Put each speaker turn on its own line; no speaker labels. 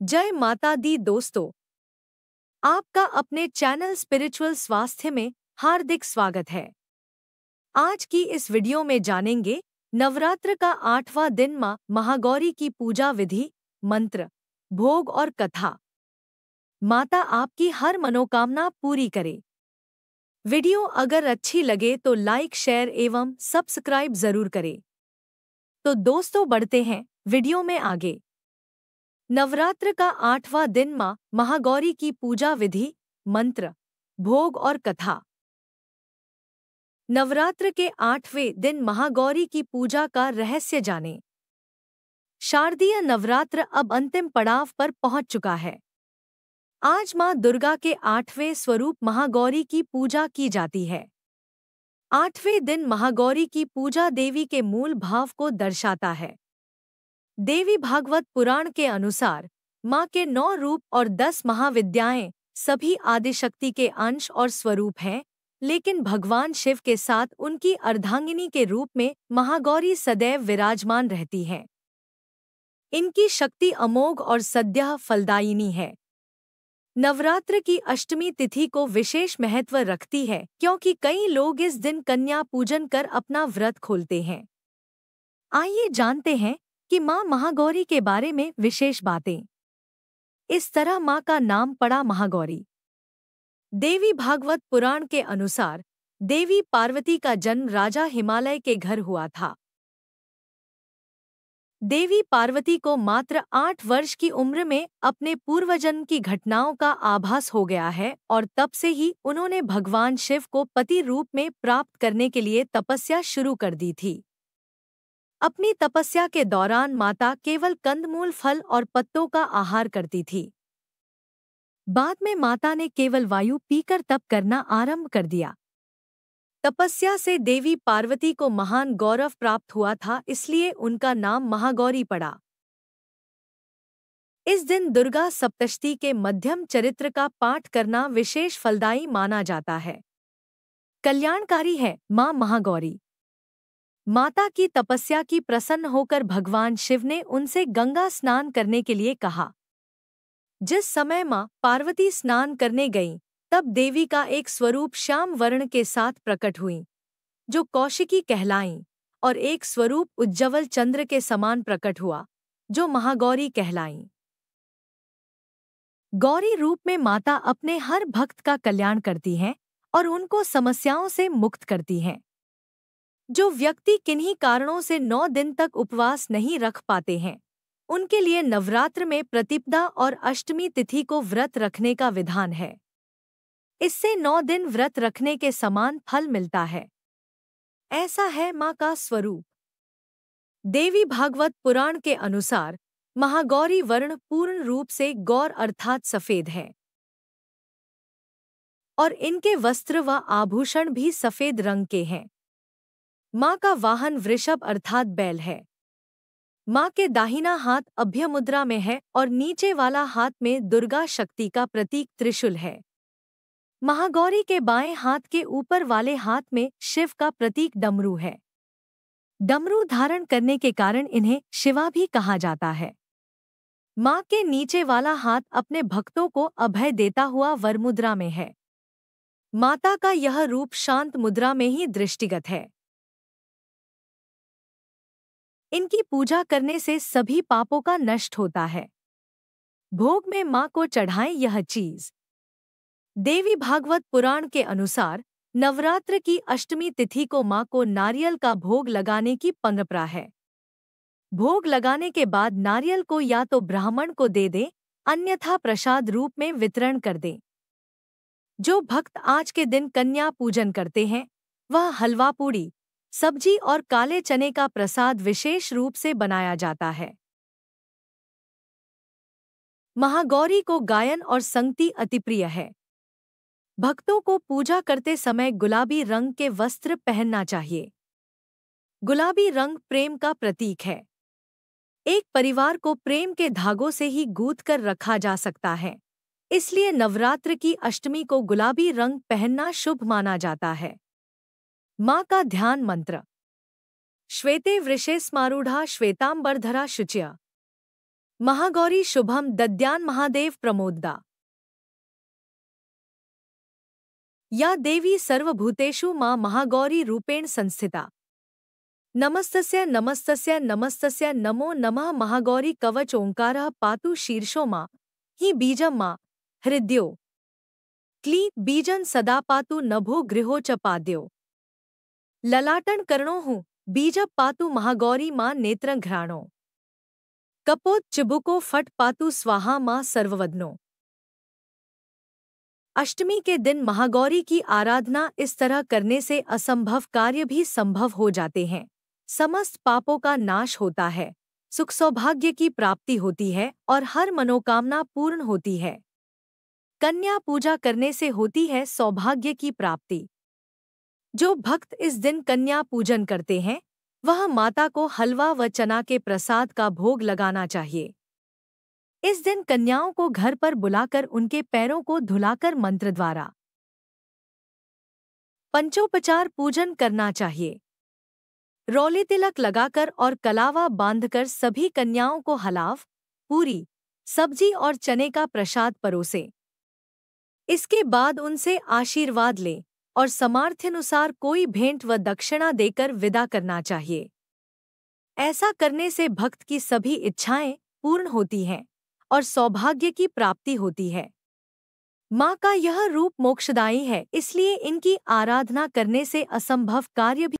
जय माता दी दोस्तों, आपका अपने चैनल स्पिरिचुअल स्वास्थ्य में हार्दिक स्वागत है। आज की इस वीडियो में जानेंगे नवरात्र का 8वां दिन मां महागौरी की पूजा विधि, मंत्र, भोग और कथा। माता आपकी हर मनोकामना पूरी करे। वीडियो अगर अच्छी लगे तो लाइक, शेयर एवं सब्सक्राइब जरूर करें। तो दोस्तों बढ़ते हैं वीडियो में आगे। नवरात्र का 8वां दिन मां महागौरी की पूजा विधि, मंत्र, भोग और कथा। नवरात्र के 8वें दिन महागौरी की पूजा का रहस्य जानें। शारदीय नवरात्र अब अंतिम पड़ाव पर पहुंच चुका है। आज मां दुर्गा के 8वें स्वरूप महागौरी की पूजा की जाती है। 8वें दिन महागौरी की पूजा देवी के मूल भाव को दर्शाता है। देवी भागवत पुराण के अनुसार मां के 9 रूप और 10 महाविद्याएं सभी आदिशक्ति के अंश और स्वरूप हैं, लेकिन भगवान शिव के साथ उनकी अर्धांगिनी के रूप में महागौरी सदैव विराजमान रहती हैं। इनकी शक्ति अमोघ और सद्यः फलदायिनी है। नवरात्र की अष्टमी तिथि को विशेष महत्व रखती है, क्योंकि कई लोग इस दिन कन्या पूजन कर अपना व्रत खोलते हैं। आइए जानते हैं कि मां महागौरी के बारे में विशेष बातें। इस तरह मां का नाम पड़ा महागौरी। देवी भागवत पुराण के अनुसार देवी पार्वती का जन्म राजा हिमालय के घर हुआ था। देवी पार्वती को मात्र 8 वर्ष की उम्र में अपने पूर्वजन्म की घटनाओं का आभास हो गया है और तब से ही उन्होंने भगवान शिव को पति रूप में प्राप्त करने के लिए तपस्या शुरू कर दी थी। अपनी तपस्या के दौरान माता केवल कंदमूल, फल और पत्तों का आहार करती थी। बाद में माता ने केवल वायु पीकर तप करना आरंभ कर दिया। तपस्या से देवी पार्वती को महान गौरव प्राप्त हुआ था, इसलिए उनका नाम महागौरी पड़ा। इस दिन दुर्गा सप्तशती के मध्यम चरित्र का पाठ करना विशेष फलदायी माना जाता है। कल्याणकारी है मां महागौरी। माता की तपस्या की प्रसन्न होकर भगवान शिव ने उनसे गंगा स्नान करने के लिए कहा। जिस समय मां पार्वती स्नान करने गईं, तब देवी का एक स्वरूप श्याम वर्ण के साथ प्रकट हुई, जो कौशिकी कहलाईं, और एक स्वरूप उज्ज्वल चंद्र के समान प्रकट हुआ, जो महागौरी कहलाईं। गौरी रूप में माता अपने हर भक्त का कल्याण करती हैं और उनको समस्याओं से मुक्त करती हैं। जो व्यक्ति किन्हीं कारणों से 9 दिन तक उपवास नहीं रख पाते हैं, उनके लिए नवरात्र में प्रतिपदा और अष्टमी तिथि को व्रत रखने का विधान है। इससे 9 दिन व्रत रखने के समान फल मिलता है। ऐसा है मां का स्वरूप। देवी भागवत पुराण के अनुसार महागौरी वर्ण पूर्ण रूप से गौर अर्थात सफेद है और इनके वस्त्र व आभूषण भी सफेद रंग के हैं। मां का वाहन वृषभ अर्थात बैल है। मां के दाहिना हाथ अभय मुद्रा में है और नीचे वाला हाथ में दुर्गा शक्ति का प्रतीक त्रिशूल है। महागौरी के बाएं हाथ के ऊपर वाले हाथ में शिव का प्रतीक डमरू है। डमरू धारण करने के कारण इन्हें शिवा भी कहा जाता है। मां के नीचे वाला हाथ अपने भक्तों को अभय देता हुआ वरमुद्रा में है। माता का यह रूप शांत मुद्रा में ही दृष्टिगत है। इनकी पूजा करने से सभी पापों का नष्ट होता है। भोग में मां को चढ़ाएं यह चीज। देवी भागवत पुराण के अनुसार नवरात्र की अष्टमी तिथि को मां को नारियल का भोग लगाने की परंपरा है। भोग लगाने के बाद नारियल को या तो ब्राह्मण को दे दें, अन्यथा प्रसाद रूप में वितरण कर दें। जो भक्त आज के दिन कन्या पूजन करते हैं, वह हलवा पूड़ी, सब्जी और काले चने का प्रसाद विशेष रूप से बनाया जाता है। महागौरी को गायन और संगति अति प्रिय है। भक्तों को पूजा करते समय गुलाबी रंग के वस्त्र पहनना चाहिए। गुलाबी रंग प्रेम का प्रतीक है। एक परिवार को प्रेम के धागों से ही गूंथ कर रखा जा सकता है, इसलिए नवरात्र की अष्टमी को गुलाबी रंग पहनना शुभ माना जाता है। मां का ध्यान मंत्र। श्वेते वृषे स्मारूढ़ा श्वेतांबरधरा शुच्या। महागौरी शुभम दद्यान महादेव प्रमोददा। या देवी सर्वभूतेषु मां महागौरी रूपेण संस्थिता। नमस्तस्य नमस्तस्य नमस्तस्य नमो नमः। महागौरी कवच ओंकारः पातु शीर्षो मां हि बीजं मां हृद्यो क्ली बीजं सदा पातु नभो गृहो च पाद्यो ललाटन कर्णो हूँ बीज पातु महागौरी मां नेत्रं घ्राणो कपोत चिबुको फट पातु स्वाहा मां सर्ववदनो। अष्टमी के दिन महागौरी की आराधना इस तरह करने से असंभव कार्य भी संभव हो जाते हैं। समस्त पापों का नाश होता है, सुख सौभाग्य की प्राप्ति होती है और हर मनोकामना पूर्ण होती है। कन्या पूजा करने से होती है सौभाग्य की प्राप्ति। जो भक्त इस दिन कन्या पूजन करते हैं वह माता को हलवा व चना के प्रसाद का भोग लगाना चाहिए। इस दिन कन्याओं को घर पर बुलाकर उनके पैरों को धुलाकर मंत्र द्वारा पंचोपचार पूजन करना चाहिए। रोली तिलक लगाकर और कलावा बांधकर सभी कन्याओं को हलाव, पूरी, सब्जी और चने का प्रसाद परोसे। इसके बाद उनसे आशीर्वाद लें और सामर्थ्यानुसार कोई भेंट व दक्षिणा देकर विदा करना चाहिए। ऐसा करने से भक्त की सभी इच्छाएं पूर्ण होती हैं और सौभाग्य की प्राप्ति होती है। माँ का यह रूप मोक्षदायी है, इसलिए इनकी आराधना करने से असंभव कार्य भी